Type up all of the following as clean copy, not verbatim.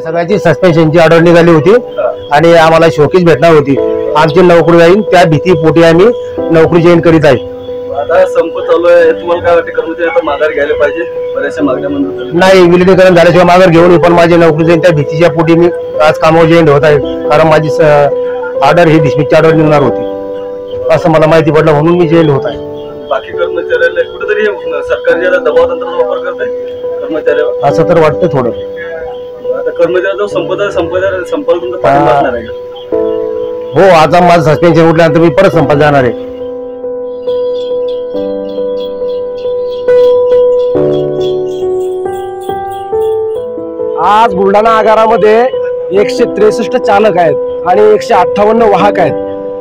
सगळ्याची सस्पेन्शनची ऑर्डर निघाली होती आणि आम्हाला शोकेस भेटणार होती। आमची नोकरी जाईल त्या भीती पोटी आम्ही नोकरी जॉईन करीत आहे। आता संप चालू आहे, तुम्हाला काय वाटतं कर्मचारी आता माघार घ्यायला पाहिजे? बऱ्याचशा मागण्या म्हणून नाही, विलीनीकरण झाल्याशिवाय माघार घेऊन पण माझी नोकरी जाईल त्या भीतीच्या पोटी मी आज कामावर जॉईन होत आहे। कारण माझी ऑर्डर ही डिसमिसची ऑर्डर निघणार होती असं मला माहिती पडलं म्हणून मी जॉईन होत आहे। बाकी कर्मचाऱ्याला कुठेतरी सरकारच्या दबाव तंत्राचा वापर करत आहे कर्मचाऱ्यावर असं तर वाटतं थोडं। आता कर्मचाऱ्याचा संपाला तुमचा पाठिंबा असणार आहे का? हो, आता माझं सस्पेन्शन उठल्यानंतर मी परत संपात जाणार आहे। आज बुलढाणा आगारामध्ये 163 चालक आहेत आणि 158 वाहक आहेत।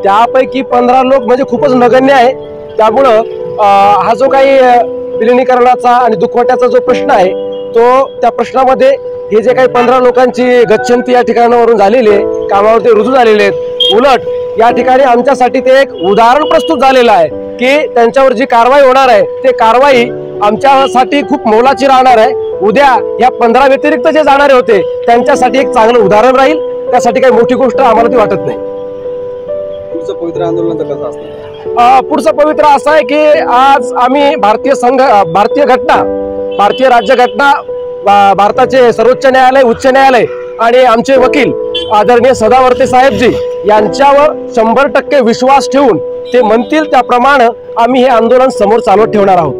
त्यापैकी 15 लोक म्हणजे खूपच नगण्य आहे। त्यामुळं हा जो काही विलिनीकरणाचा आणि दुखवट्याचा जो प्रश्न आहे तो त्या प्रश्नामध्ये हे जे काही 15 लोकांची गच्छंती या ठिकाणावरून झालेली आहे, कामावरती रुजू झालेले आहेत। उलट या ठिकाणी आमच्यासाठी ते एक उदाहरण प्रस्तुत झालेलं आहे की त्यांच्यावर जी कारवाई होणार आहे ते कारवाई आमच्यासाठी खूप मोलाची राहणार आहे। उद्या या 15 व्यतिरिक्त जे जाणारे होते त्यांच्यासाठी एक चांगलं उदाहरण राहील। त्यासाठी काही मोठी गोष्ट आम्हाला ती वाटत नाही। पुढचं पवित्र आंदोलन तर कसं असणार? पुढचं पवित्र असं आहे की आज आम्ही भारतीय राज्यघटना, भारताचे सर्वोच्च न्यायालय, उच्च न्यायालय आणि आमचे वकील आदरणीय सदावर्ते साहेबजी यांच्यावर 100% विश्वास ठेवून ते म्हणतील त्याप्रमाणे आम्ही हे आंदोलन समोर चालवत ठेवणार आहोत।